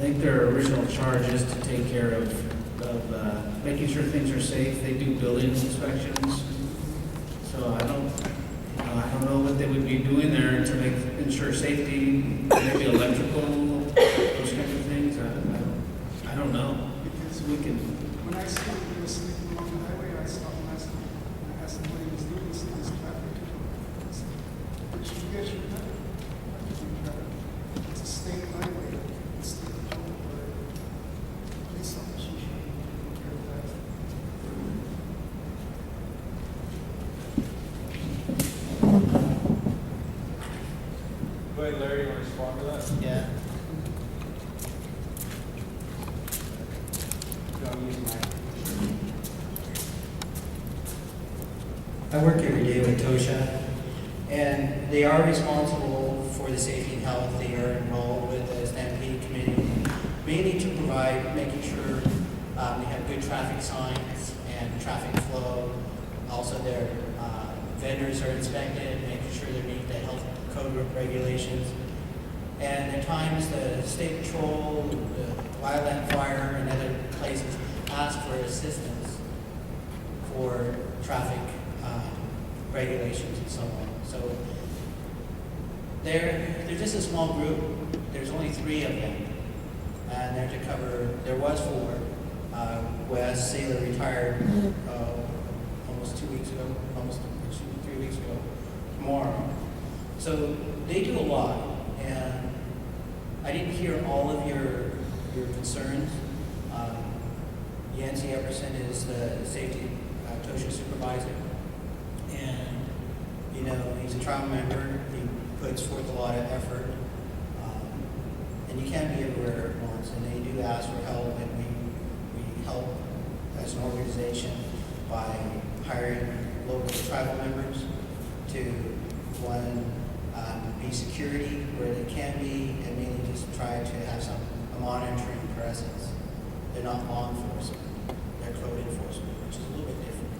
think their original charge is to take care of making sure things are safe. They do building inspections. So I don't know what they would be doing there to ensure safety, maybe electrical, those kinds of things. I don't know. Because We can, when I saw him was sleeping along the highway, I stopped and asked him, what he was doing. He said, "This traffic control." I said, "But you guys should have it. It's a state highway. It's state controlled by police officers. You should take care of that." Go ahead, Larry, you want to respond to that? Yeah. I work every day with TOSHA, and they are responsible for the safety and health. They are involved with the Stampede Committee, mainly to provide, making sure they have good traffic signs and traffic flow. Also, their vendors are inspected, making sure they meet the health code regulations. And at times, the state patrol, the wildland fire, and other places ask for assistance for traffic regulations and so on. So they're just a small group. There's only 3 of them, and they're to cover. There was 4. Wes Saylor retired almost 2 weeks ago, almost 3 weeks ago tomorrow. So they do a lot, and I didn't hear all of your concerns. Yancey Epperson is the safety TOSHA supervisor, and he's a trial member. He puts forth a lot of effort, and you can't be everywhere at once. And they do ask for help, and we help as an organization by hiring local tribal members to be security where they can be, and mainly just try to have a monitoring presence. They're not law enforcement, they're code enforcement, which is a little bit different.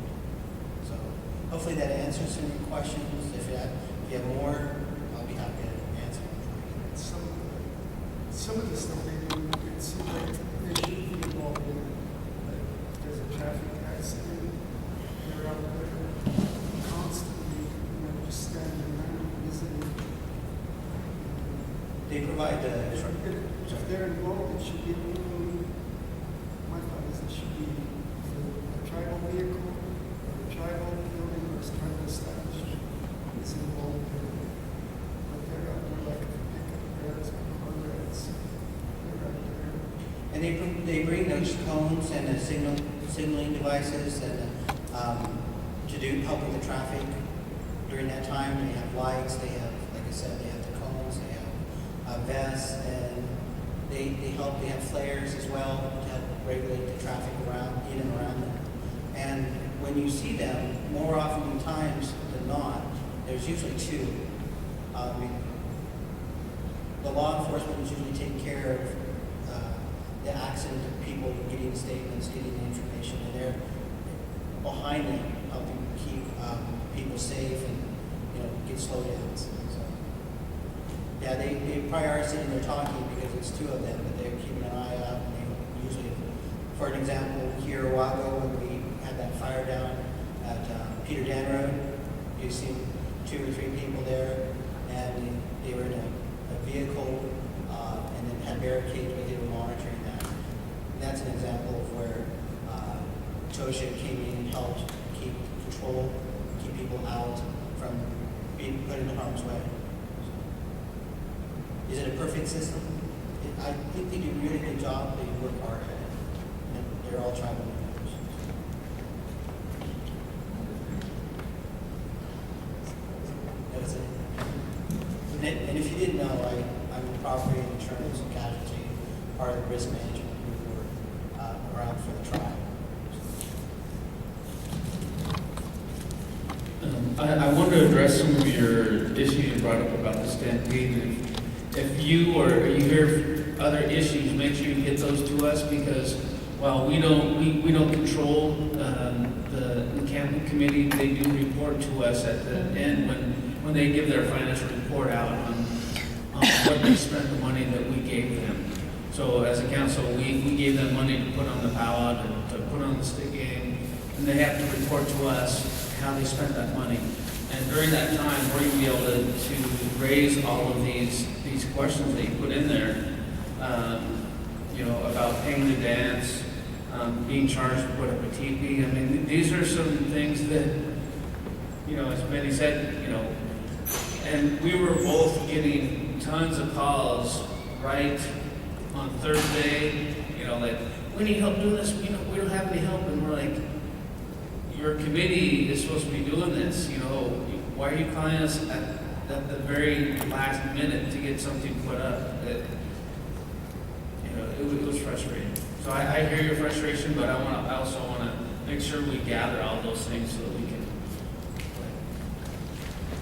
So hopefully that answers some of your questions. If you have more, I'll be happy to answer. Some of the stuff they do, it seems like they should be involved in. Like, there's a traffic accident, they're out there constantly, just standing around visiting. They provide If they're involved, it should be, my thought is it should be a tribal vehicle, or a tribal building, or a tribal establishment is involved in it. But they're out there like pickup guards, comrades, they're out there. and they bring those cones and the signaling devices and to help with the traffic during that time. They have lights, they have, like I said, they have the cones, they have vests, and they help. They have flares as well to help regulate the traffic in and around them. And when you see them, more often times than not, there's usually 2. The law enforcement is usually taking care of the accident of people getting statements, getting the information, and they're behind them, helping keep people safe and get slowdowns. So, yeah, they probably are sitting there talking because it's 2 of them, but they're keeping an eye out. And they usually, for an example, here a while ago when we had that fire down at Peter Dan Road, you see 2 or 3 people there, and they were in a vehicle and then had barricades, but they were monitoring that. And that's an example of where TOSHA came in and helped keep control, keep people out from being put into harm's way. Is it a perfect system? I think they do a really good job. They work hard at it. And they're all tribal members. That was it. And if you didn't know, I'm the property insurance and casualty part of the risk management group around for the tribe. I want to address some of your issues you brought up about the stampede. If you hear other issues, make sure you get those to us, because while we don't control the encampment committee, they do report to us at the end when they give their financial report out on what they spent the money that we gave them. So as a council, we gave them money to put on the powwow, to put on the stick game, and they have to report to us how they spent that money. And during that time, we're going to be able to raise all of these questions that you put in there, you know, about paying to dance, being charged to put up a teepee. I mean, these are some things that, you know, as Benny said, you know, and we were both getting tons of calls right on Thursday, you know, like, we need help doing this, you know, we don't have any help, and we're like, your committee is supposed to be doing this, you know, why are you calling us at the very last minute to get something put up? You know, it was frustrating. So I hear your frustration, but I also want to make sure we gather all those things so that we can.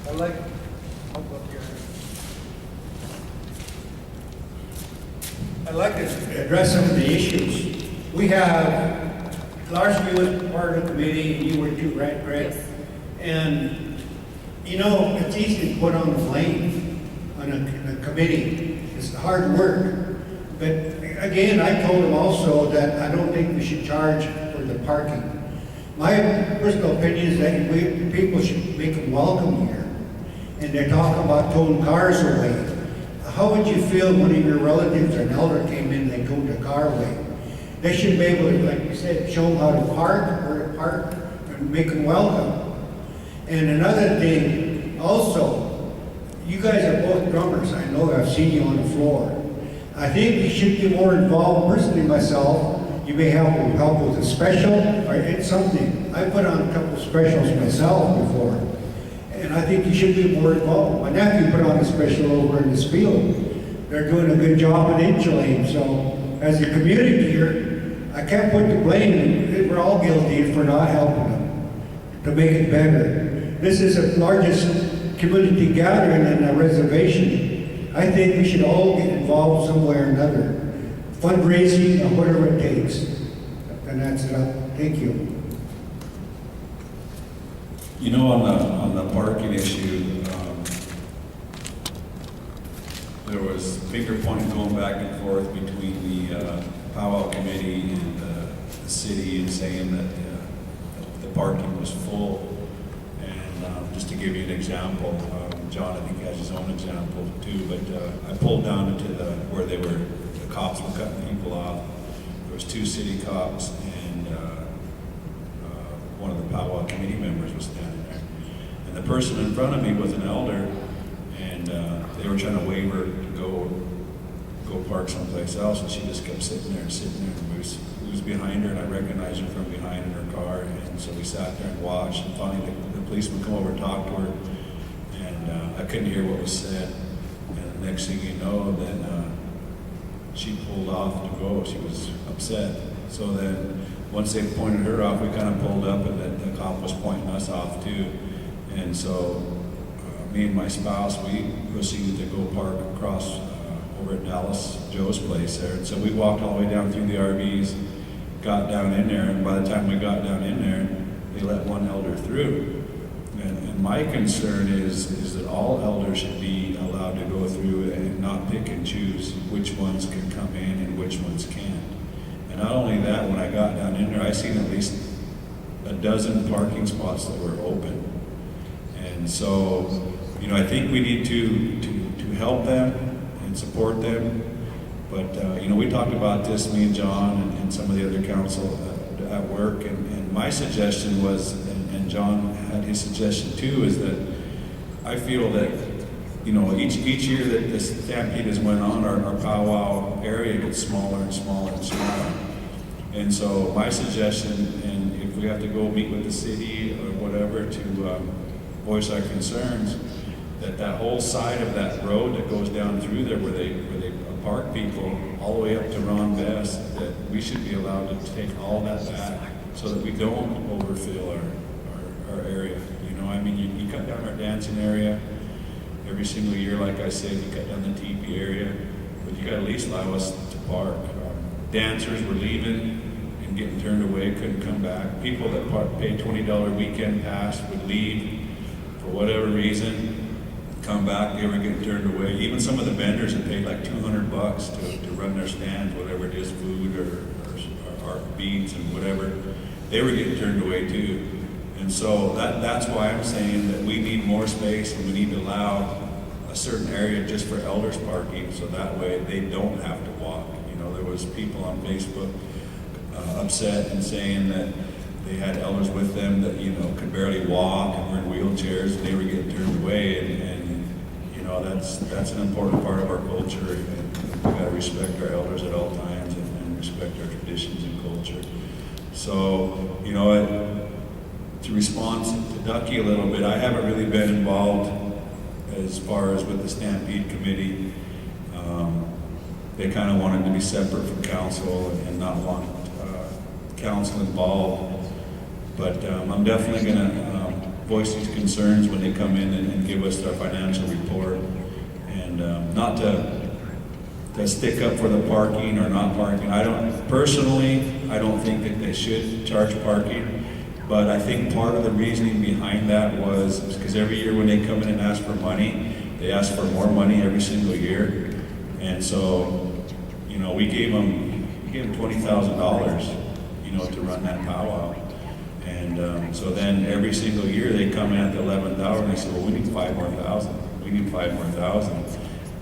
I like, I'll go here. I'd like to address some of the issues. We have, largely was part of the committee, and you were too, right, Greg? Yes. And, you know, it's easy to put on the blame on a committee. It's hard work. But again, I told them also that I don't think we should charge for the parking. My personal opinion is that people should make them welcome here. And they're talking about towing cars away. How would you feel when one of your relatives or an elder came in and they towed the car away? They should be able to, like you said, show them how to park, where to park, and make them welcome. And another thing, also, you guys are both drummers. I know I've seen you on the floor. I think you should be more involved. Personally, myself, you may help with a special or it's something. I put on a couple of specials myself before, and I think you should be more involved. My nephew put on a special over in this field. They're doing a good job at insulating. So, as a community here, I can't put the blame. We're all guilty for not helping them to make it better. This is the largest community gathering in a reservation. I think we should all get involved some way or another. Fundraising or whatever it takes. And that's it. Thank you. You know, on the parking issue, there was finger pointing going back and forth between the powwow committee and the city, and saying that the parking was full. And just to give you an example, John, I think, has his own example too, but I pulled down into where the cops were cutting people off. There was 2 city cops, and one of the powwow committee members was standing there. And the person in front of me was an elder, and they were trying to waive her to go park someplace else, and she just kept sitting there. And we was behind her, and I recognized her from behind in her car, and so we sat there and watched, and finally the policeman come over and talked to her. And I couldn't hear what was said. And the next thing you know, then she pulled off to go. She was upset. So then once they pointed her off, we kind of pulled up, and the cop was pointing us off too. And so me and my spouse, we proceeded to go park across over at Dallas Joe's place there. And so we walked all the way down through the RVs, got down in there, and by the time we got down in there, they let one elder through. And my concern is that all elders should be allowed to go through and not pick and choose which ones can come in and which ones can't. And not only that, when I got down in there, I seen at least a dozen parking spots that were open. And so, you know, I think we need to help them and support them. But, you know, we talked about this, me and John and some of the other council at work, and my suggestion was, and John had his suggestion too, is that I feel that, you know, each year that this stampede has went on, our powwow area gets smaller and smaller and smaller. And so my suggestion, and if we have to go meet with the city or whatever to voice our concerns, that whole side of that road that goes down through there where they park people all the way up to Ron Best, that we should be allowed to take all that back so that we don't overfill our area. You know, I mean, you cut down our dancing area every single year, like I said, you cut down the teepee area, but you got to at least allow us to park. Dancers were leaving and getting turned away, couldn't come back. People that paid $20 weekend pass would leave for whatever reason, come back, they were getting turned away. Even some of the vendors that paid like $200 to run their stands, whatever it is, food or beads and whatever, they were getting turned away too. And so that's why I'm saying that we need more space and we need to allow a certain area just for elders parking, so that way they don't have to walk. You know, there was people on Facebook upset and saying that they had elders with them that, you know, could barely walk and were in wheelchairs, and they were getting turned away, and you know, that's an important part of our culture, and we gotta respect our elders at all times and respect our traditions and culture. So, you know, to respond to Ducky a little bit, I haven't really been involved as far as with the Stampede Committee. They kind of wanted to be separate from council and not want council involved. But I'm definitely going to voice these concerns when they come in and give us their financial report. And not to stick up for the parking or not parking. I don't think that they should charge parking. But I think part of the reasoning behind that was because every year when they come in and ask for money, they ask for more money every single year. And so, you know, we gave them $20,000, you know, to run that powwow. And so then every single year they come in at the 11th hour and they say, well, we need $5 more. We need $5 more.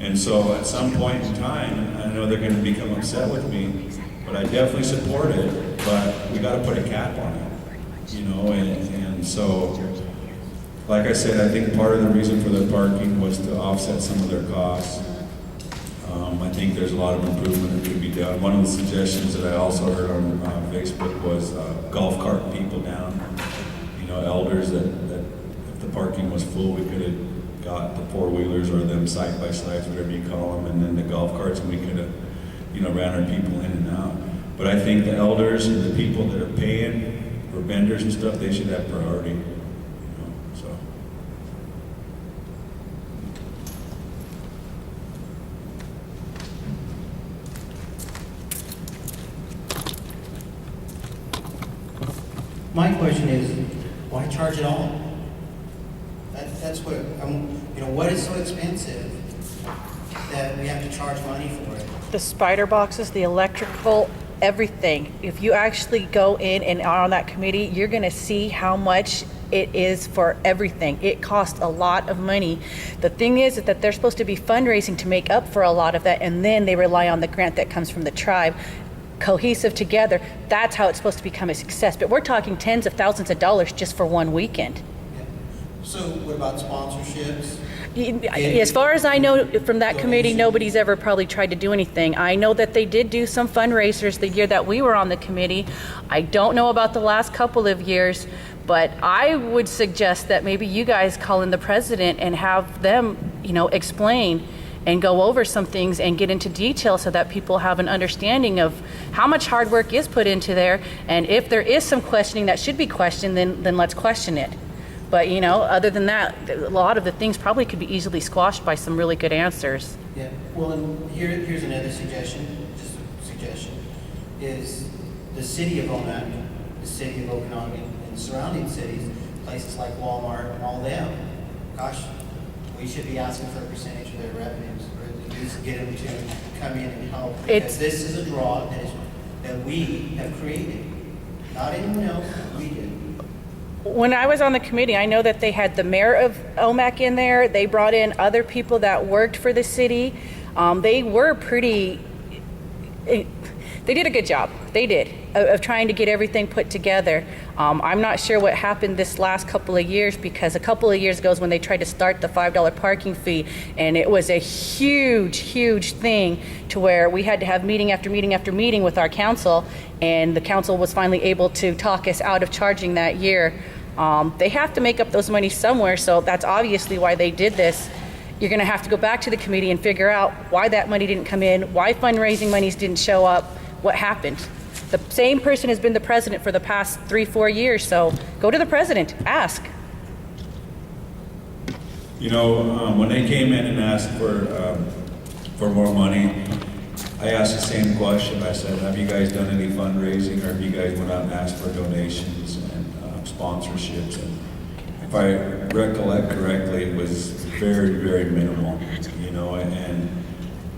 And so at some point in time, I know they're going to become upset with me, but I definitely support it. But we got to put a cap on it, you know. And so, like I said, I think part of the reason for the parking was to offset some of their costs. I think there's a lot of improvement that could be done. One of the suggestions that I also heard on Facebook was golf cart people down. You know, elders that if the parking was full, we could have got the four-wheelers or them side-by-sides, whatever you call them, and then the golf carts, and we could have, you know, ran our people in and out. But I think the elders and the people that are paying for vendors and stuff, they should have priority. You know, so. My question is, why charge it all? That's what, you know, what is so expensive that we have to charge money for it? The spider boxes, the electrical, everything. If you actually go in and are on that committee, you're gonna see how much it is for everything. It costs a lot of money. The thing is that they're supposed to be fundraising to make up for a lot of that, and then they rely on the grant that comes from the tribe. Cohesive together, that's how it's supposed to become a success. But we're talking tens of thousands of dollars just for one weekend. Yeah. So what about sponsorships? As far as I know from that committee, nobody's ever probably tried to do anything. I know that they did do some fundraisers the year that we were on the committee. I don't know about the last couple of years, but I would suggest that maybe you guys call in the president and have them, you know, explain and go over some things and get into detail so that people have an understanding of how much hard work is put into there. And if there is some questioning that should be questioned, then let's question it. But, you know, other than that, a lot of the things probably could be easily squashed by some really good answers. Yeah, well, and here's another suggestion, just a suggestion, is the city of Omak, the city of Okanagan, and surrounding cities, places like Walmart and all them, gosh, we should be asking for a percentage of their revenues, or at least get them to come in and help. Because this is a draw that we have created, not anyone else, we did. When I was on the committee, I know that they had the mayor of Omak in there. They brought in other people that worked for the city. They were pretty, they did a good job. They did, of trying to get everything put together. I'm not sure what happened this last couple of years, because a couple of years ago is when they tried to start the $5 parking fee, and it was a huge thing to where we had to have meeting after meeting after meeting with our council, and the council was finally able to talk us out of charging that year. They have to make up those money somewhere, so that's obviously why they did this. You're gonna have to go back to the committee and figure out why that money didn't come in, why fundraising monies didn't show up, what happened. The same person has been the president for the past 3-4 years, so go to the president, ask. You know, when they came in and asked for more money, I asked the same question. I said, have you guys done any fundraising, or have you guys went out and asked for donations and sponsorships? And if I recollect correctly, it was very, very minimal, you know, and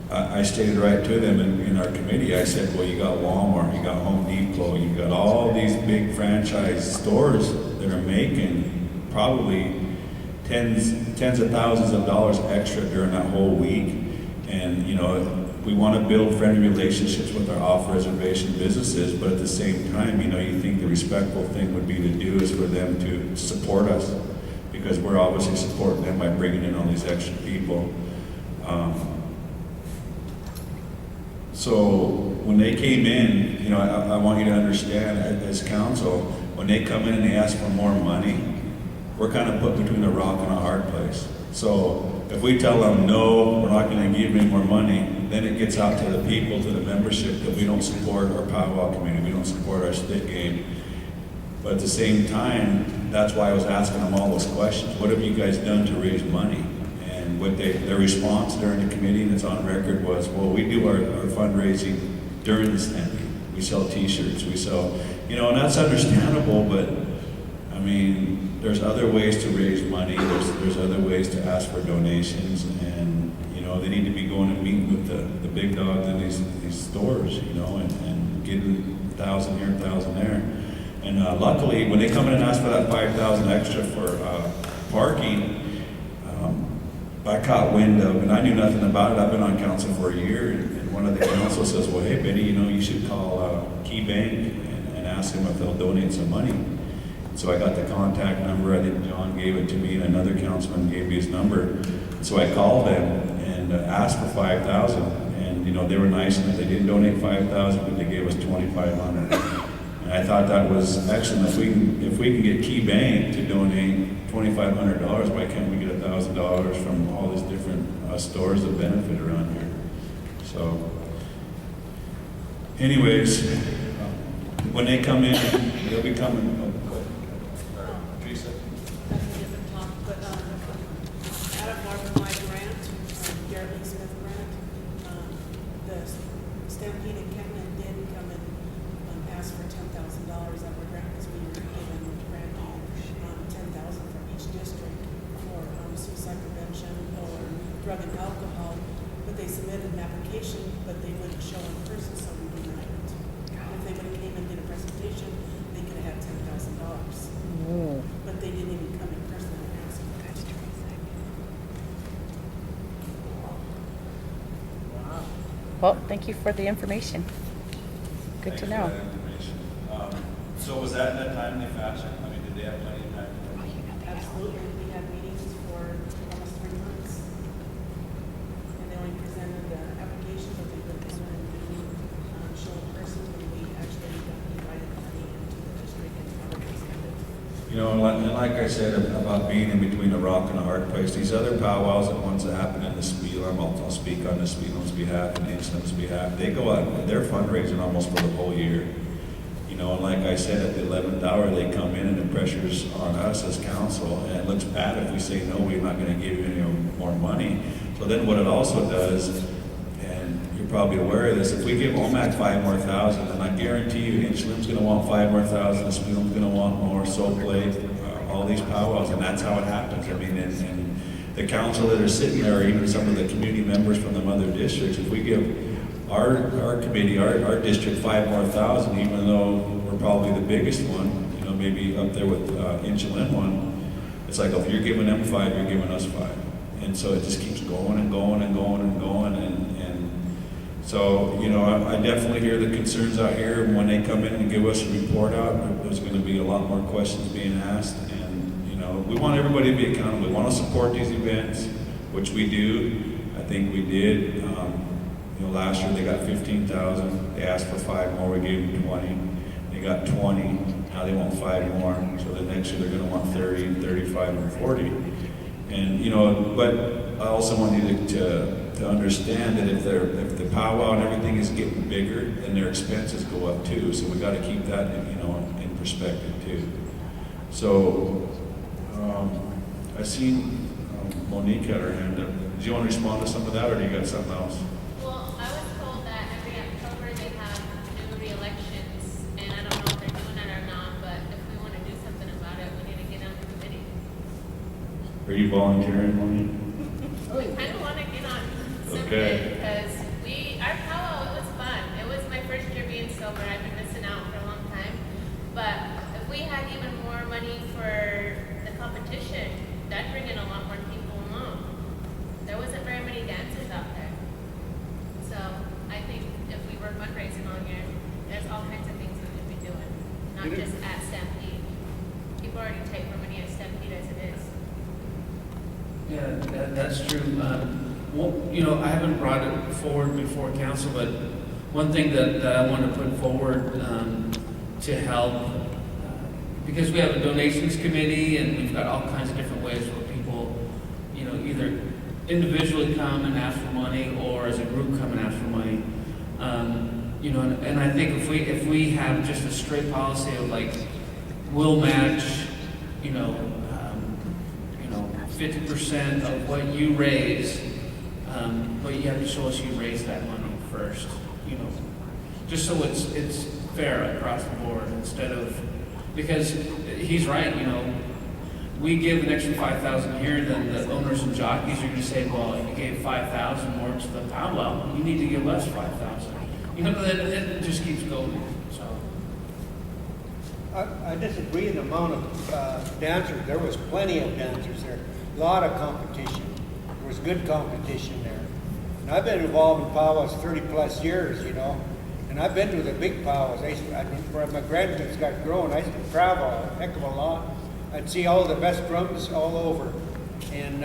I stated right to them in our committee, I said, well, you got Walmart, you got Home Depot, you got all these big franchise stores that are making probably tens of thousands of dollars extra during that whole week. And, you know, we want to build friendly relationships with our off-reservation businesses, but at the same time, you know, you think the respectful thing would be to do is for them to support us, because we're obviously supporting them by bringing in all these extra people. So when they came in, you know, I want you to understand, as council, when they come in and they ask for more money, we're kind of put between a rock and a hard place. So if we tell them, no, we're not going to give you any more money, then it gets out to the people, to the membership, that we don't support our powwow community, we don't support our stick game. But at the same time, that's why I was asking them all those questions. What have you guys done to raise money? And what their response during the committee, and it's on record, was, well, we do our fundraising during the stampede. We sell t-shirts, we sell, you know, and that's understandable, but I mean, there's other ways to raise money, there's other ways to ask for donations, and you know, they need to be going and meeting with the big dogs in these stores, you know, and getting 1,000 here, 1,000 there. And luckily, when they come in and ask for that 5,000 extra for parking, I caught wind of, and I knew nothing about it. I've been on council for a year, and one of the council says, well, hey, Betty, you know, you should call Key Bank and ask them if they'll donate some money. So I got the contact number. I think John gave it to me, and another councilman gave me his number. So I called them and asked for 5,000, and you know, they were nice enough. They didn't donate 5,000, but they gave us 2,500. And I thought that was excellent. If we can get Key Bank to donate $2,500, why can't we get $1,000 from all these different stores that benefit around here? So, anyways, when they come in, they'll be coming. Oh, go ahead. Teresa. That's a different talk, but out of Marvin grant, Garrett Lee Smith grant, the Stampede in Kenton did come and ask for $10,000 of our grant, because we were given grant $10,000 from each district for suicide prevention or drug and alcohol, but they submitted an application, but they wouldn't show in person, so we denied it. If they would have came and did a presentation, they could have had $10,000. But they didn't even come in person and ask. Well, thank you for the information. Good to Thanks know. for that information. So was that in a timely fashion? I mean, did they have plenty of time? Absolutely, we had meetings for almost 3 months. And they only presented the application, but they wouldn't come and show in person when we actually got invited money into the district and how they spend it. You know, and like I said about being in between a rock and a hard place, these other powwows, the ones that happen in the Spiel, I'll speak on the Spielem's behalf and Inchland's behalf, they go out and they're fundraising almost for the whole year. You know, and like I said, at the 11th hour, they come in and the pressure's on us as council, and it looks bad if we say, no, we're not gonna give you any more money. So then what it also does, and you're probably aware of this, if we give Omak 5 more thousand, then I guarantee you Inchland's gonna want 5 more thousand, the Spielem's gonna want more, Soap Lake, all these powwows, and that's how it happens. I mean, and the council that are sitting there, or even some of the community members from the other districts, if we give our committee, our district 5 more thousand, even though we're probably the biggest one, you know, maybe up there with Inchland one, it's like, if you're giving them 5, you're giving us 5. And so it just keeps going and going and going and going, and so, you know, I definitely hear the concerns out here, and when they come in and give us a report out, there's going to be a lot more questions being asked, and, you know, we want everybody to be accountable. We want to support these events, which we do. I think we did. You know, last year they got 15,000. They asked for 5 more. We gave them 20. They got 20. Now they want 5 more. So the next year they're going to want 30, and 35, and 40. And you know, but I also want you to understand that if the powwow and everything is getting bigger, then their expenses go up too. So we got to keep that, you know, in perspective too. So I seen Monique had her hand up. Do you want to respond to some of that, or do you got something else? Well, I was told that every October they have new re-elections, and I don't know if they're doing it or not, but if we want to do something about it, we need to get on the committee. Are you volunteering, Maureen? I kind of want to get on something Okay. because our powwow, it was fun. It was my first year being sober. I've been missing out for a long time. But if we had even more money for the competition, that'd bring in a lot more people along. There wasn't very many dancers out there. So I think if we were fundraising all year, there's all kinds of things we could be doing, not just at Stampede. People already take more money at Stampede as it is. Yeah, that's true. Well, you know, I haven't brought it forward before council, but one thing that I want to put forward to help, because we have a donations committee and we've got all kinds of different ways where people, you know, either individually come and ask for money or as a group come and ask for money. You know, and I think if we have just a straight policy of like, we'll match, you know, 50% of what you raise, but you have to show us you raised that money first, you know, just so it's fair across the board instead of, because he's right, you know, we give an extra 5,000 here, then the owners and jockeys are going to say, well, you gave 5,000 more to the powwow, you need to give us 5,000. You know, then it just keeps going. So I disagree in the amount of dancers. There was plenty of dancers there. A lot of competition. There was good competition there. And I've been involved in powwows 30 plus years, you know. And I've been to the big powwows. Where my grandkids got grown, I used to travel a heck of a lot. I'd see all the best drums all over. And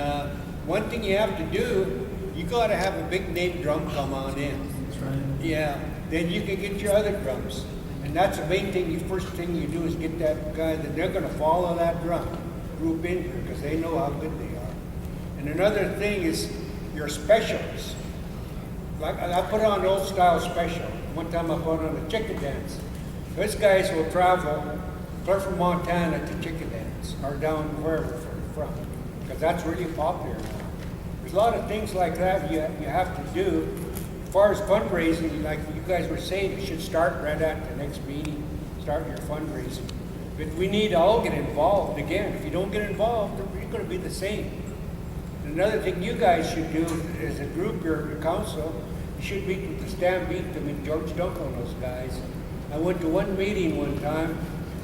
one thing you have to do, you got to have a big name drum come on in. that's right. Yeah, then you can get your other drums. And that's the main thing, the first thing you do is get that guy, that they're gonna follow that drum group in here, because they know how good they are. And another thing is your specials. Like, I put on an old style special. One time I put on a chicken dance. Those guys will travel clear from Montana to chicken dance, or down wherever from, because that's really popular now. There's a lot of things like that you have to do. As far as fundraising, like you guys were saying, you should start right at the next meeting, start your fundraising. But we need to all get involved again. If you don't get involved, you're going to be the same. And another thing you guys should do as a group, your council, you should meet with the Stampede, I mean George Dunkel and those guys. I went to one meeting one time.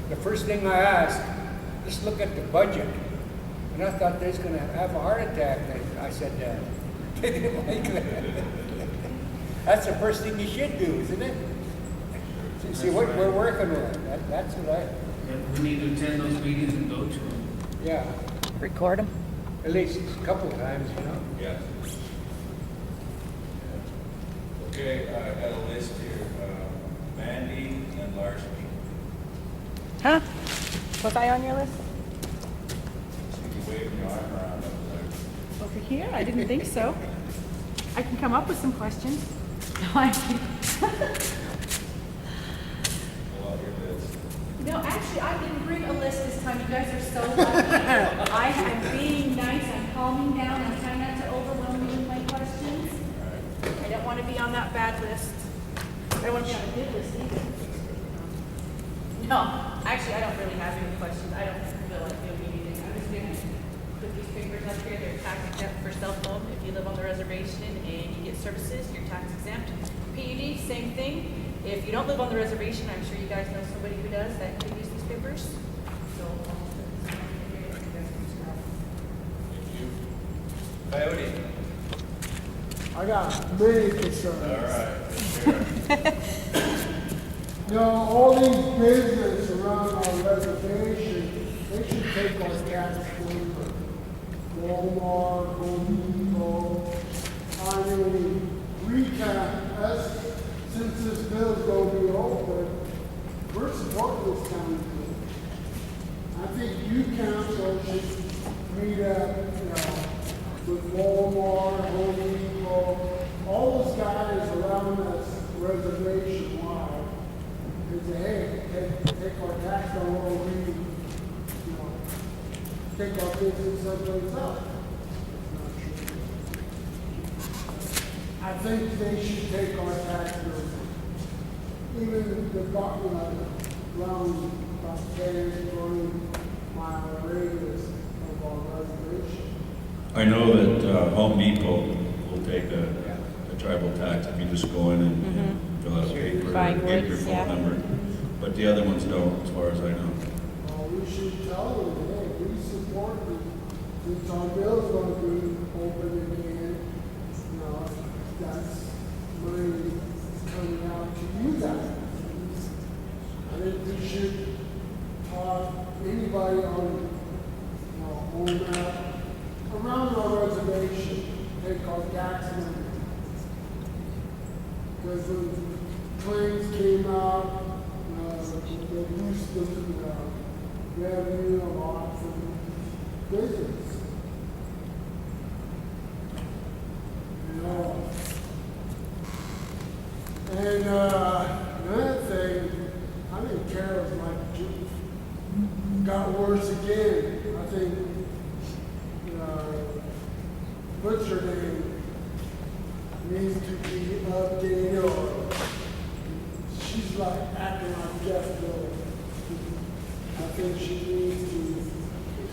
The first thing I asked, let's look at the budget. And I thought they was going to have a heart attack. I said, they didn't like that. That's the first thing you should do, isn't it? See what we're working with. That's what I. Yeah, we need to attend those meetings and go to them. Yeah, Record them. at least a couple of times, you know. Yeah. Okay, I got a list here, Mandy and Larson. Huh? Was I on your list? See you waving your arm around over there. Over here? I didn't think so. I can come up with some questions. Pull out your list. No, actually, I didn't bring a list this time. You guys are so lucky. I am being nice. I'm calming down. I'm trying not to overwhelm you with my questions. I don't want to be on that bad list. I don't want to be on a good list either. No, actually, I don't really have any questions. I don't feel like doing anything. I'm just going to put these papers up here. They're tax exempt for cell phone. If you live on the reservation and you get services, you're tax exempt. PUD, same thing. If you don't live on the reservation, I'm sure you guys know somebody who does that could use these papers. So, Thank you. Coyote. I got many concerns. All right, sure. You know, all these businesses around our reservation, they should take our tax waiver. Walmart, Home Depot, I mean, retail, since this bill's gonna be over, we're supporting this county. I think you council should meet up, you know, with Walmart, Home Depot, all those guys around us reservation wide, and say, hey, take our tax on what we, you know, take our business someplace else. I think they should take our tax bill. Even the government around about 10, 20 mile radius of our reservation. I know that Home Depot will take a tribal tax if you just go in and fill out a paper Buying and get wood, your phone yeah. number. But the other ones don't, as far as I know. Well, we should tell them, hey, we support you. Since our bill's gonna be open again, you know, that's money coming out to you guys. I think we should talk anybody on, around our reservation, take our tax money. Because when claims came out, they used to revenue a lot from business. And another thing, I think Carol's got worse again. I think, what's her name, needs to be updated, or she's like acting like Jeff Miller. I think she needs to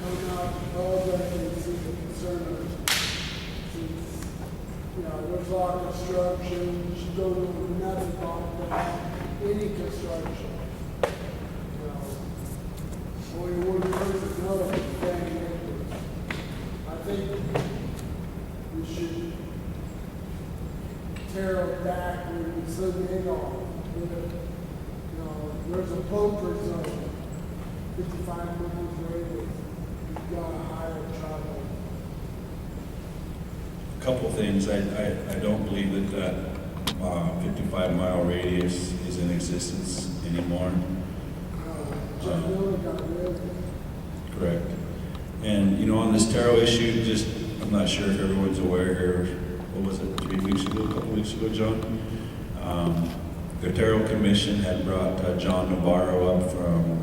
come out publicly and see the concern. There's a lot of construction, she don't know nothing about that, any construction. Only one person knows thing. I think we should tear it back when we send it off. There's a poker zone, 55 miles radius. You've got to hire travel. A couple things. I don't believe that 55-mile radius is in existence anymore. Jeff Miller got rid of it. Correct. And on this taro issue, I'm not sure if everyone's aware here. What was it, 3 weeks ago, a couple weeks ago, John? The Taro Commission had brought John Navarro up from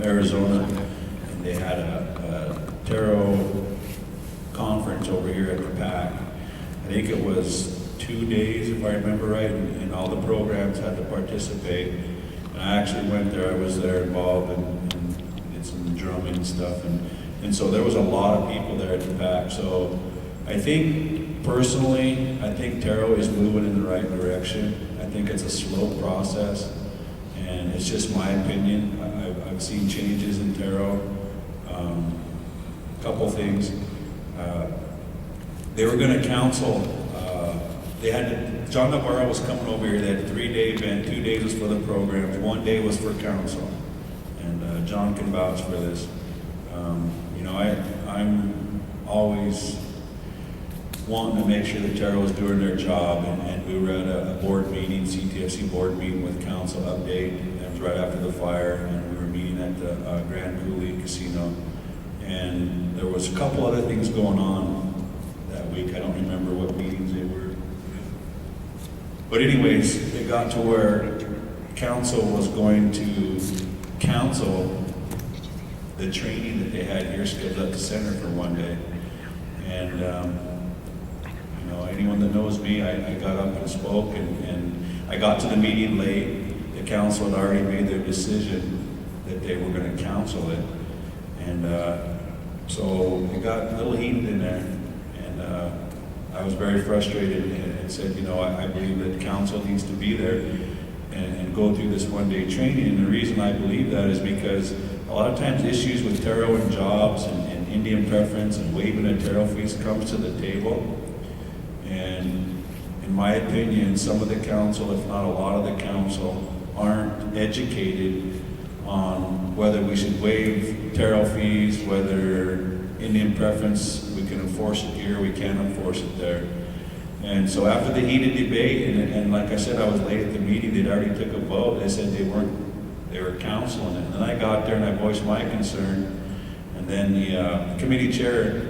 Arizona, and they had a Taro conference over here at the PAC. I think it was 2 days, if I remember right, and all the programs had to participate. And I actually went there. I was there involved and did some drumming and stuff, and so there was a lot of people there at the PAC. So I think, personally, I think Taro is moving in the right direction. I think it's a slow process, and it's just my opinion. I've seen changes in Taro. Couple things. They were going to counsel. John Navarro was coming over here. They had a 3-day event. 2 days was for the programs. 1 day was for council. And John can vouch for this. I'm always wanting to make sure the Taro is doing their job. And we were at a board meeting, CTFC board meeting with council update. And it was right after the fire. And we were meeting at the Grand Coulee Casino. And there was a couple other things going on that week. I don't remember what meetings they were. But anyways, it got to where council was going to counsel the training that they had here scheduled at the center for 1 day. And, anyone that knows me, I got up and spoke, and I got to the meeting late. The council had already made their decision that they were going to counsel it. And so it got a little heated in there. And I was very frustrated and said, I believe that council needs to be there and go through this 1 day training. And the reason I believe that is because a lot of times issues with Taro and jobs and Indian preference and waiving a Taro fees comes to the table. And in my opinion, some of the council, if not a lot of the council, aren't educated on whether we should waive Taro fees, whether Indian preference, we can enforce it here, we can't enforce it there. And so after the heated debate, and like I said, I was late at the meeting, they'd already took a vote, they said they were counseling it. And then I got there and I voiced my concern, and then the committee chair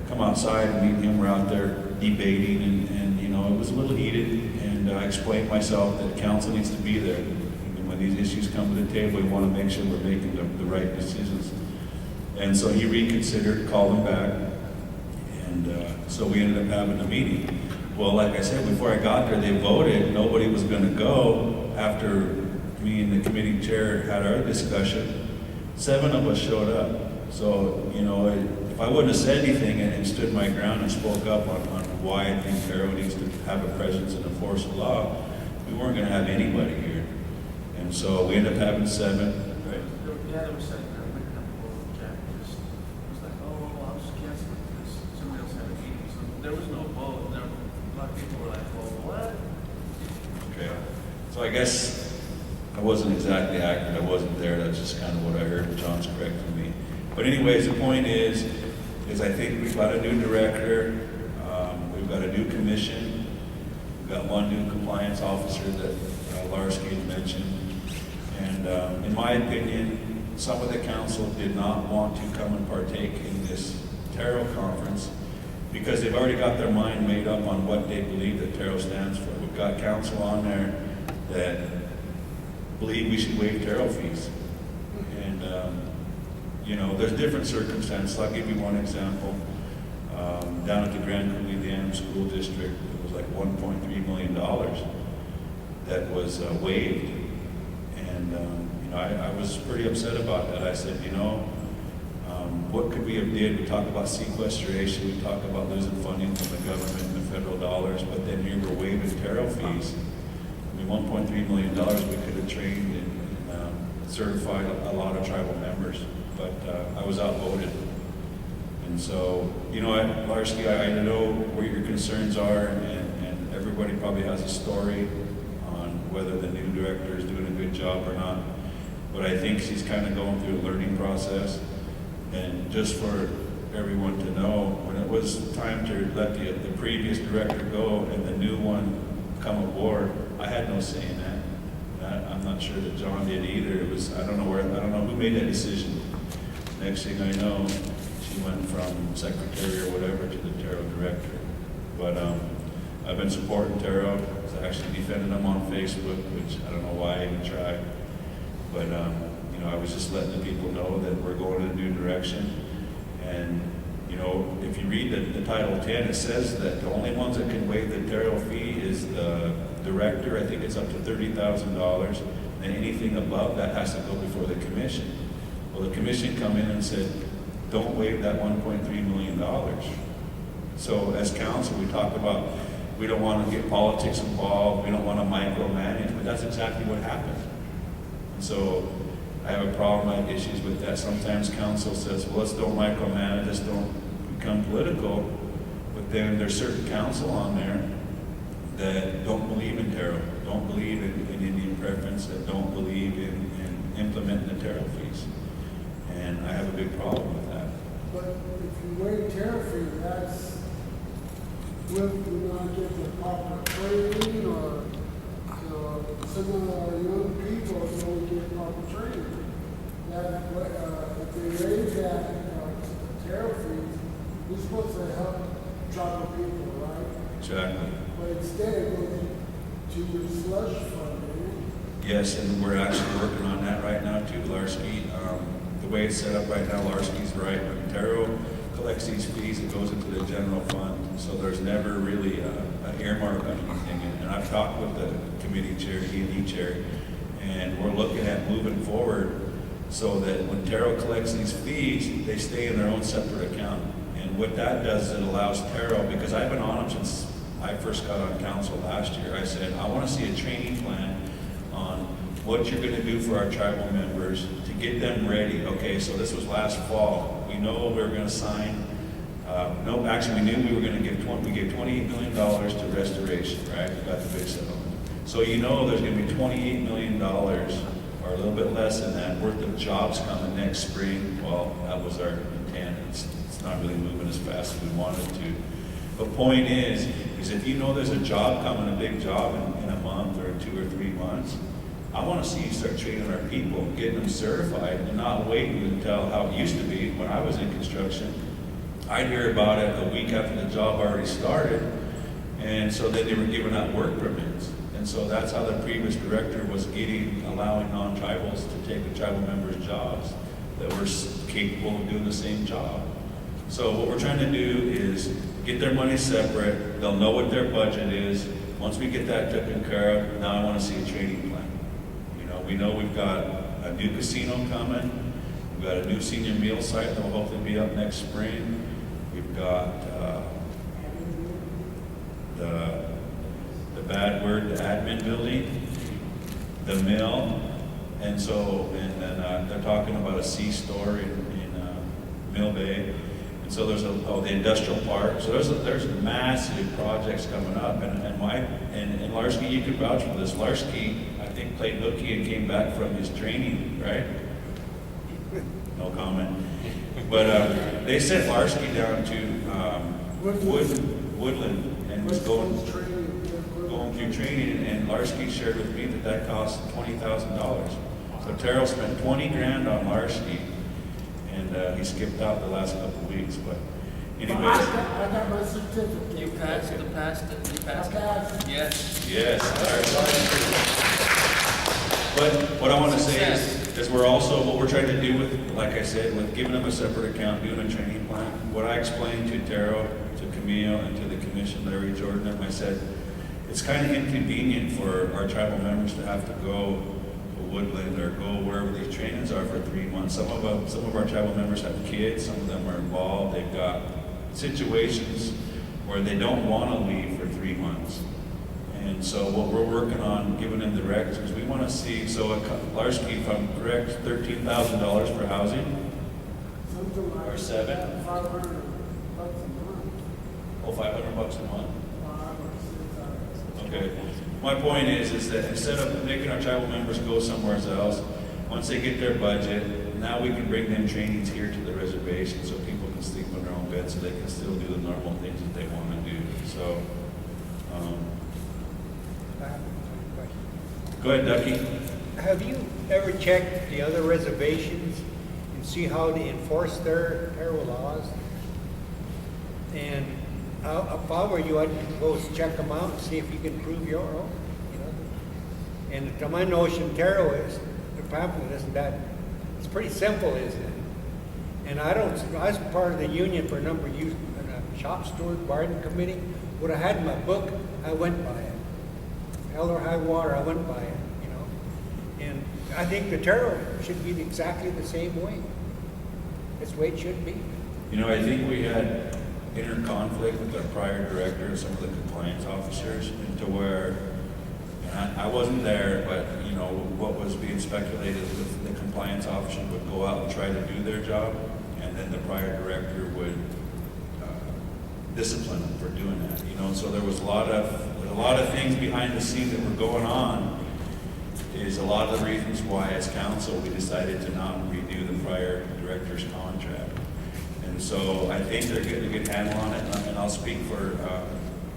come outside, and me and him were out there debating, and it was a little heated, and I explained myself that council needs to be there. And when these issues come to the table, we want to make sure we're making the right decisions. And so he reconsidered, called him back, and so we ended up having a meeting. Well, like I said, before I got there, they voted. Nobody was going to go. After me and the committee chair had our discussion, 7 of us showed up. So, you know, if I wouldn't have said anything and stood my ground and spoke up on why I think Terrell needs to have a presence and enforce the law, we weren't gonna have anybody here. And so we ended up having 7. Yeah, there was like, Jack just was like, oh, well, I'll just cancel it because somebody else had a meeting. So there was no vote. There, a lot of people were like, well, what? Okay. So I guess I wasn't exactly accurate. I wasn't there. That's just kind of what I heard. John's correcting me. But anyways, the point is I think we've got a new director. We've got a new commission. We've got one new compliance officer that Larsky had mentioned. And in my opinion, some of the council did not want to come and partake in this Tarot conference because they've already got their mind made up on what they believe that Tarot stands for. We've got council on there that believe we should waive Tarot fees. And, you know, there's different circumstances. I'll give you one example. Down at the Grand Coulee School District, it was like $1.3 million that was waived. And, you know, I was pretty upset about that. I said, you know, what could we have did? We talk about sequestration, we talk about losing funding from the government and the federal dollars, but then here we're waiving Tarot fees. I mean, $1.3 million we could have trained and certified a lot of tribal members, but I was outvoted. And so, you know, Larsky, I know where your concerns are, and everybody probably has a story on whether the new director is doing a good job or not. But I think she's kind of going through a learning process. And just for everyone to know, when it was time to let the previous director go and the new one come aboard, I had no say in that. I'm not sure that John did either. It was, I don't know who made that decision. Next thing I know, she went from secretary or whatever to the Tarot director. But I've been supporting Tarot. I actually defended them on Facebook, which I don't know why I even tried. But you know, I was just letting the people know that we're going in a new direction. And you know, if you read the Title 10, it says that the only ones that can waive the Tarot fee is the director. I think it's up to $30,000. And anything above that has to go before the commission. Well, the commission come in and said, don't waive that $1.3 million. So as council, we talked about we don't want to get politics involved, we don't want to micromanage, but that's exactly what happened. And so I have a problem, I have issues with that. Sometimes council says, well, let's don't micromanage, let's don't become political, but then there's certain council on there that don't believe in Tarot, don't believe in Indian preference, that don't believe in implementing the Tarot fees. And I have a big problem with that. But if you waive tariff fee, that's with you not get the proper training or some of our young people don't get proper training. That if they raise that tariff fees, we're supposed to help tribal people, right? Exactly. But instead it goes to your slush fund. Yes, and we're actually working on that right now too, Larsky. The way it's set up right now, Larsky's right. When Tarot collects these fees, it goes into the general fund. So there's never really an earmark on anything. And I've talked with the committee chair, E&E chair, and we're looking at moving forward so that when Tarot collects these fees, they stay in their own separate account. And what that does is it allows Tarot, because I've been on them since I first got on council last year, I said, I want to see a training plan on what you're going to do for our tribal members to get them ready. Okay, so this was last fall. We know we were going to sign, no, actually we knew we were going to give, we gave $28 million to restoration, right? We got the big settlement. So you know there's going to be $28 million, or a little bit less than that, worth of jobs coming next spring. Well, that was our intent. It's not really moving as fast as we wanted to. The point is if you know there's a job coming, a big job in a month or 2 or 3 months, I want to see you start training our people, getting them certified, and not waiting until how it used to be when I was in construction. I'd hear about it a week after the job already started, and so then they were giving out work permits. And so that's how the previous director was allowing non-tribals to take the tribal members' jobs that were capable of doing the same job. So what we're trying to do is get their money separate. They'll know what their budget is. Once we get that taken care of, now I want to see a training plan. You know, we know we've got a new casino coming. We've got a new senior meal site that will hopefully be up next spring. We've got the bad word, the admin building, the mill, and then they're talking about a C-store in Mill Bay. And so there's the industrial park. So there's massive projects coming up, and Larsky, you could vouch for this. Larsky, I think, played hooky and came back from his training, right? No comment. But they sent Larsky down to Woodland and was going through training, and Larsky shared with me that cost $20,000. So Terrell spent 20 grand on Larsky, and he skipped out the last couple of weeks. But anyways, I got my certificate. You passed it, you passed it. Yes. yes. But what I want to say is what we're trying to do with, like I said, with giving them a separate account, doing a training plan. What I explained to Terrell, to Camille, and to the commission, Larry Jordan, and I said, it's kind of inconvenient for our tribal members to have to go to Woodland or go wherever these trainings are for 3 months. Some of our tribal members have kids, some of them are involved, they've got situations where they don't want to leave for 3 months. And so what we're working on, giving them directives, we want to see, so Larsky, if I'm correct, $13,000 for housing? Something like Or $7? that, $500 a month. Oh, $500 a month? 5 or 6 hours. Okay. My point is that instead of making our tribal members go somewhere else, once they get their budget, now we can bring them trainings here to the reservation so people can sleep on their own bed so they can still do the normal things that they want to do. So, I have a question. go ahead, Ducky. Have you ever checked the other reservations and see how they enforce their laws? And if I were you, I'd go check them out and see if you can prove your own. You know? And to my notion, the pamphlet isn't that. It's pretty simple, isn't it? And I was part of the union for a number of years, in a shop steward bargaining committee. What I had in my book, I went by it. Hell or high water, I went by it, you know. And I think the Terrell should be exactly the same way. That's the way it should be. You know, I think we had inner conflict with our prior director and some of the compliance officers into where, and I wasn't there, but you know, what was being speculated with the compliance officer would go out and try to do their job, and then the prior director would discipline them for doing that. You know, so there was a lot of things behind the scenes that were going on. Is a lot of the reasons why, as council, we decided to not renew the prior director's contract. And so I think they're getting a good handle on it, and I'll speak for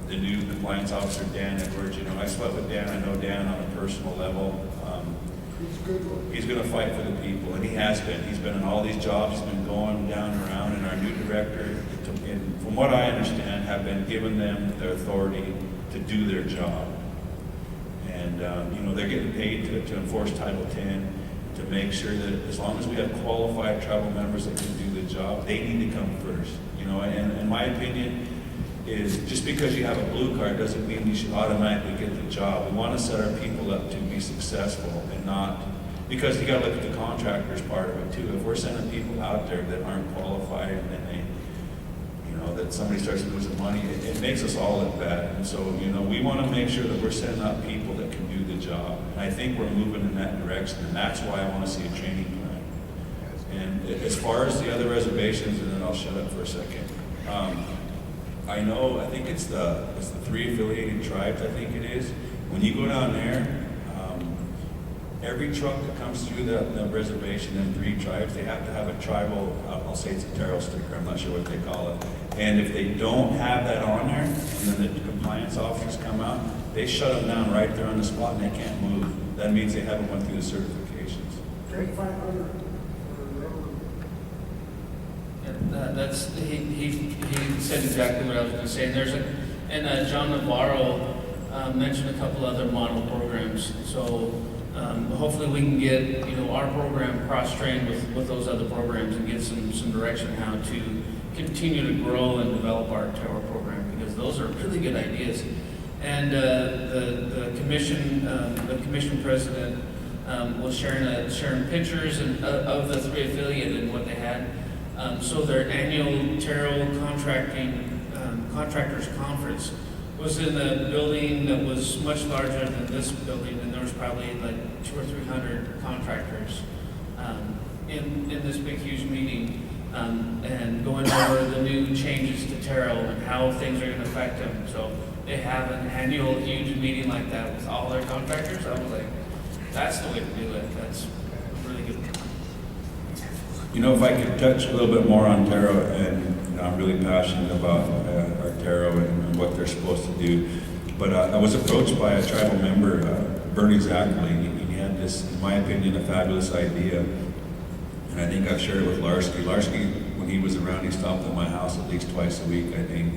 the new compliance officer, Dan Edwards. You know, I slept with Dan. I know Dan on a personal level. He's a good one. He's going to fight for the people, and he has been. He's been in all these jobs. He's been going down and around, and our new director, from what I understand, have been giving them the authority to do their job. And, you know, they're getting paid to enforce Title 10, to make sure that as long as we have qualified tribal members that can do the job, they need to come first. You know, and my opinion is just because you have a blue card doesn't mean you should automatically get the job. We want to set our people up to be successful and not, because you got to look at the contractors part of it too. If we're sending people out there that aren't qualified and then they, you know, that somebody starts losing money, it makes us all look bad. And so, you know, we want to make sure that we're sending out people that can do the job. And I think we're moving in that direction, and that's why I want to see a training plan. And as far as the other reservations, and then I'll shut up for a second. I think it's the 3 affiliated tribes, I think it is. When you go down there, every truck that comes through the reservation in 3 tribes, they have to have a tribal, I'll say it's a Terrell sticker, I'm not sure what they call it. And if they don't have that on there, and then the compliance officers come out, they shut them down right there on the spot and they can't move. That means they haven't went through the certifications. $500 That's he said exactly what I was going to say. And John Navarro mentioned a couple other model programs. So hopefully we can get our program cross-trained with those other programs and get some direction how to continue to grow and develop our tower program, because those are really good ideas. And the commission president was sharing pictures of the three affiliate and what they had. So their annual Terrell contractors conference was in a building that was much larger than this building, and there was probably like 200 or 300 contractors in this big huge meeting, and going over the new changes to Terrell and how things are going to affect them. So they have an annual huge meeting like that with all their contractors. I was like, that's the way to do it. That's really good. You know, if I could touch a little bit more on Taro, and you know, I'm really passionate about our Taro and what they're supposed to do. But I was approached by a tribal member, Bernie Zackley, and he had this, in my opinion, a fabulous idea. And I think I've shared it with Larsky. Larsky, when he was around, he stopped at my house at least twice a week, I think.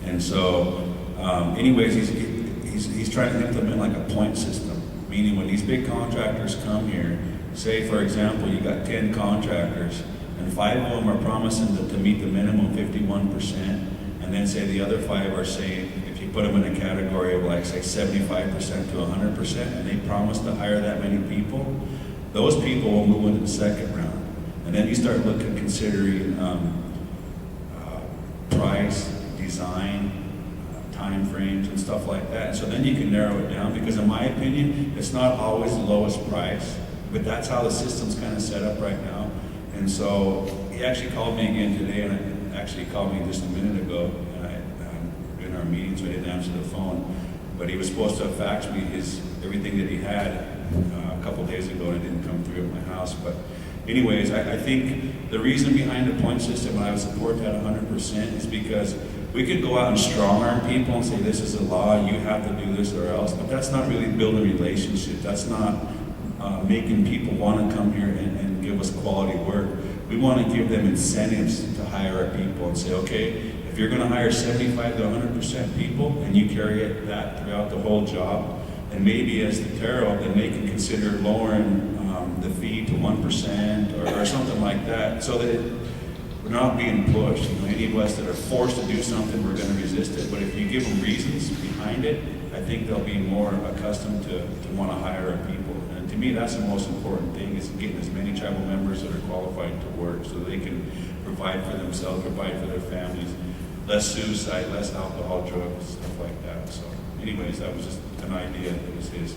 And so, anyways, he's trying to implement like a point system, meaning when these big contractors come here, say, for example, you got 10 contractors, and 5 of them are promising to meet the minimum 51%, and then say the other 5 are saying, if you put them in a category of like, say, 75% to 100%, and they promise to hire that many people, those people will move into the second round. And then you start considering price, design, time frames, and stuff like that. So then you can narrow it down, because in my opinion, it's not always the lowest price. But that's how the system's kind of set up right now. And so he actually called me again today, and actually called me just a minute ago, and in our meeting, so I didn't answer the phone. But he was supposed to have faxed me everything that he had a couple days ago, and it didn't come through at my house. But anyways, I think the reason behind the point system, and I would support that 100%, is because we could go out and strong arm people and say, this is a law, you have to do this or else. But that's not really building relationships. That's not making people want to come here and give us quality work. We want to give them incentives to hire our people and say, okay, if you're going to hire 75 to 100% people and you carry that throughout the whole job, and maybe as the Taro, then they can consider lowering the fee to 1% or something like that, so that we're not being pushed. You know, any of us that are forced to do something, we're going to resist it. But if you give them reasons behind it, I think they'll be more accustomed to want to hire our people. And to me, that's the most important thing, is getting as many tribal members that are qualified to work, so they can provide for themselves, provide for their families, less suicide, less alcohol, drugs, stuff like that. So anyways, that was just an idea that was his.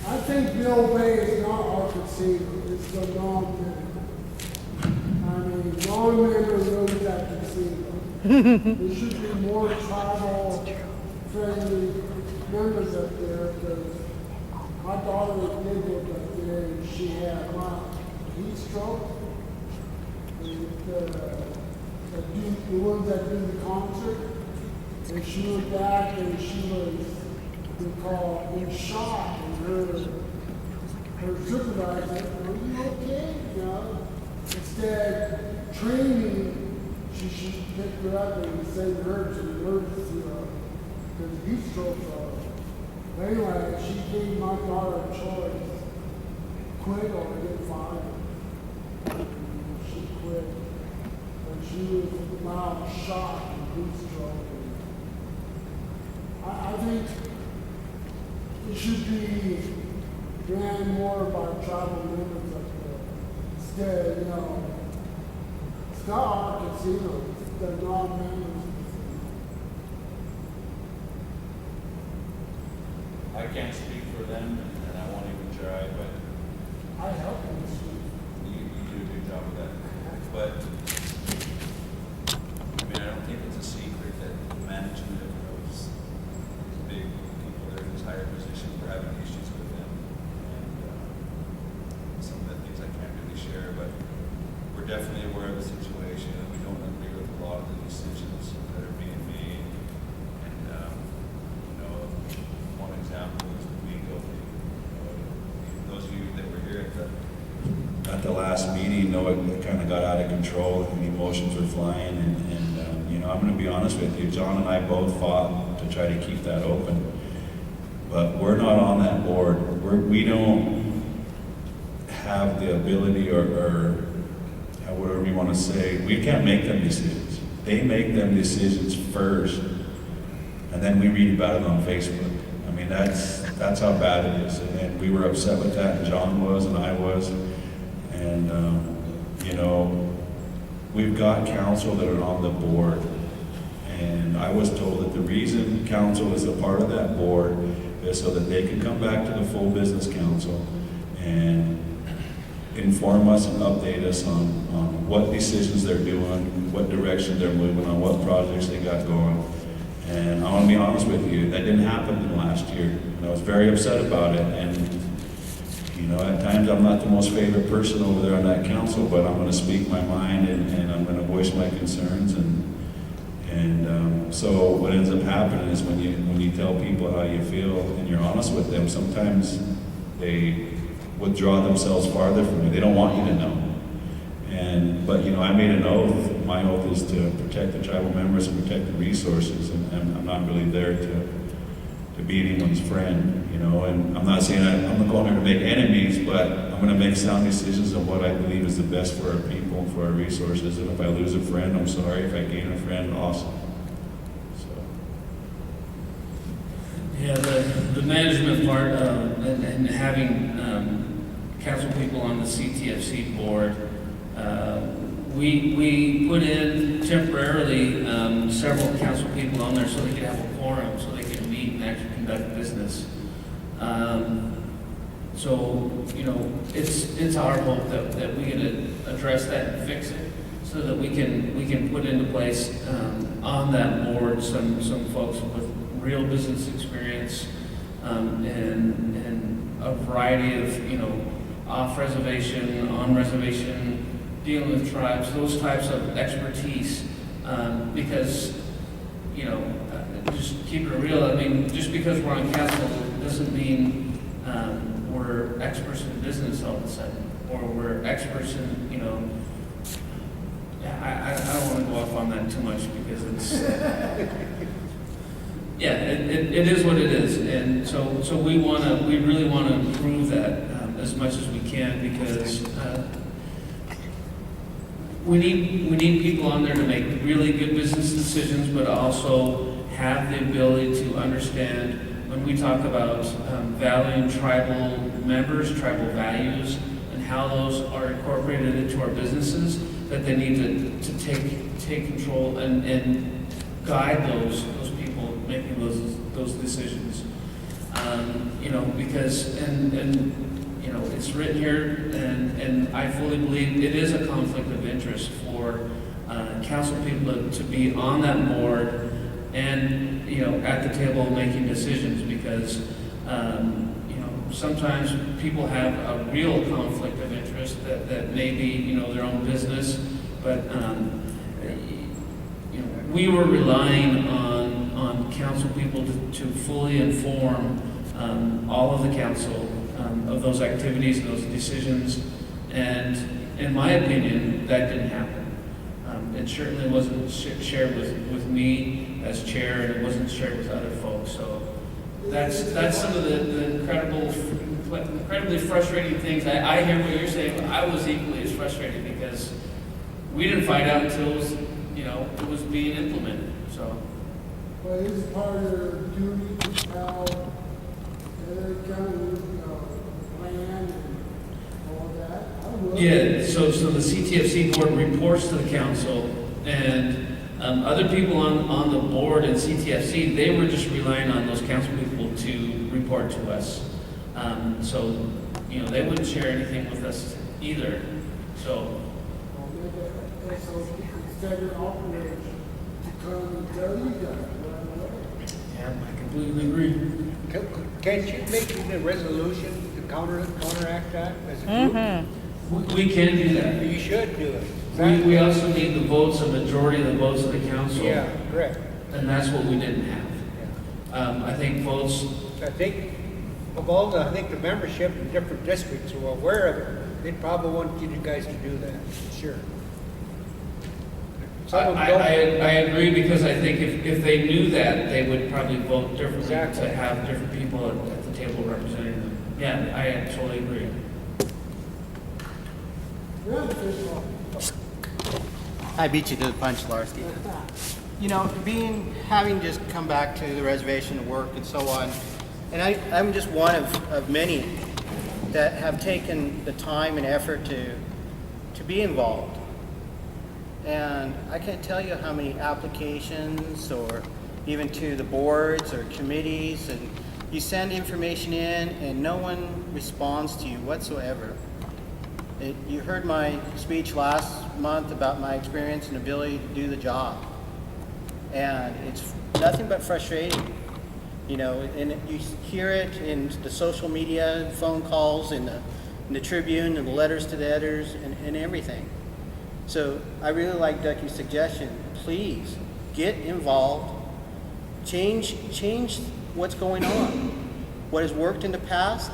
I think Bill Bay is not our casino, it's the non-member. I mean, non-member runs that casino. There should be more tribal friendly members up there, because my daughter did work up there, and she had heat stroke. The ones that do the concert, and she was back and she was, we call, in shock, and her supervisor, are you okay? You know, instead, training, she picked her up and send her to the emergency room, because heat strokes are. But anyway, she gave my daughter a choice, quit or get fired. She quit. But she was now shocked and heat stroke. I think it should be ran more by tribal members up there. Instead, you know, it's not our casino, it's the non-members. I can't speak for them, and I won't even try, but I help them speak. you do a good job of that. But, I mean, I don't think it's a secret that the management of those big people that are in this higher position, we're having issues with them. And some of the things I can't really share, but we're definitely aware of the situation, and we don't agree with a lot of the decisions that are being made. And, you know, one example is the Vigo thing. Those of you that were here at the last meeting, you know, it kind of got out of control and emotions were flying. And you know, I'm going to be honest with you, John and I both fought to try to keep that open. But we're not on that board. We don't have the ability or whatever you want to say. We can't make them decisions. they make them decisions first, and then we read about it on Facebook. I mean, that's how bad it is, and we were upset with that, and John was, and I was, and, you know, we've got council that are on the board, and I was told that the reason council is a part of that board is so that they can come back to the full business council and inform us and update us on what decisions they're doing, what direction they're moving on, what projects they got going. And I want to be honest with you, that didn't happen in the last year, and I was very upset about it. And you know, at times I'm not the most favorite person over there on that council, but I'm going to speak my mind and I'm going to voice my concerns. So what ends up happening is when you tell people how you feel and you're honest with them, sometimes they withdraw themselves farther from you. They don't want you to know. But you know, I made an oath. My oath is to protect the tribal members and protect the resources, and I'm not really there to be anyone's friend, you know. And I'm not saying I'm not going there to make enemies, but I'm going to make sound decisions on what I believe is the best for our people, for our resources. And if I lose a friend, I'm sorry. If I gain a friend, awesome. Yeah, the management part and having council people on the CTFC board, we put in temporarily several council people on there so they could have a quorum, so they could meet and actually conduct business. So, you know, it's our hope that we can address that and fix it so that we can put into place on that board some folks with real business experience and a variety of, you know, off reservation, on reservation, dealing with tribes, those types of expertise, because, you know, just keep it real. I mean, just because we're on council doesn't mean we're experts in business all of a sudden, or we're experts in, you know, I don't want to go off on that too much because it's, yeah, it is what it is. And so we really want to improve that as much as we can, because we need people on there to make really good business decisions, but also have the ability to understand when we talk about valuing tribal members, tribal values, and how those are incorporated into our businesses, that they need to take control and guide those people making those decisions. You know, because and you know, it's written here, and I fully believe it is a conflict of interest for council people to be on that board and, you know, at the table making decisions, because you know, sometimes people have a real conflict of interest that may be, you know, their own business, but you know, we were relying on council people to fully inform all of the council of those activities and those decisions, and in my opinion, that didn't happen. It certainly wasn't shared with me as chair, and it wasn't shared with other folks. So that's some of the incredibly frustrating things. I hear what you're saying, but I was equally as frustrated because we didn't find out until it was being implemented. So. But it's part of their duty to tell their county, land and all that. I would. Yeah, so the CTFC board reports to the council, and other people on the board in CTFC, they were just relying on those council people to report to us. So, you know, they wouldn't share anything with us either. So. So instead of operators to come and tell you guys right away. Yeah, I completely agree. Can't you make it a resolution to counteract that as a group? We can do that. You should do it. We also need the votes, a majority of the votes of the council. Yeah, correct. And that's what we didn't have. I think votes. I think the membership in different districts were aware of it. They probably want you guys to do that, sure. I agree, because I think if they knew that, they would probably vote differently to have different people at the table representing them. Yeah, I totally agree. I beat you to the punch, Larsky. You know, having just come back to the reservation to work and so on, and I'm just one of many that have taken the time and effort to be involved. And I can't tell you how many applications, or even to the boards or committees, and you send information in and no one responds to you whatsoever. You heard my speech last month about my experience and ability to do the job. And it's nothing but frustrating, you know, and you hear it in the social media, phone calls, in the Tribune, and the letters to the editors, and everything. So I really like Ducky's suggestion. Please get involved, change what's going on. What has worked in the past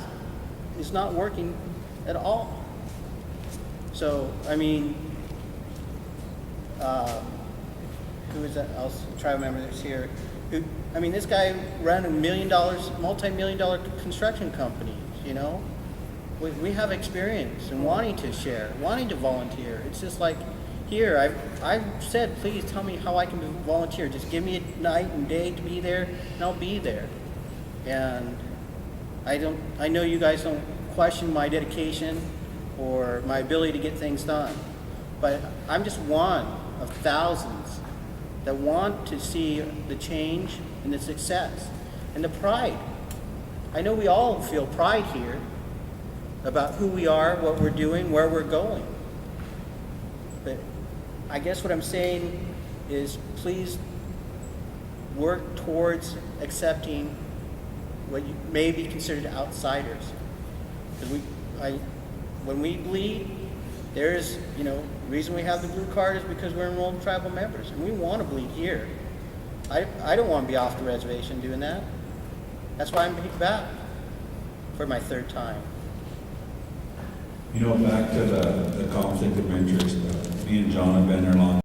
is not working at all. So, I mean, who is that? I'll try to remember this here. This guy ran a multi-million-dollar construction company, you know? We have experience in wanting to share, wanting to volunteer. It's just like, here, I've said, please tell me how I can volunteer. Just give me a night and day to be there, and I'll be there. And I know you guys don't question my dedication or my ability to get things done, but I'm just one of thousands that want to see the change and the success and the pride. I know we all feel pride here about who we are, what we're doing, where we're going. But I guess what I'm saying is, please work towards accepting what you may be considered outsiders. Because when we bleed, there's, the reason we have the blue card is because we're enrolled tribal members, and we want to bleed here. I don't want to be off the reservation doing that. That's why I'm back for my third time. Back to the conflict of interest. Me and John have been there long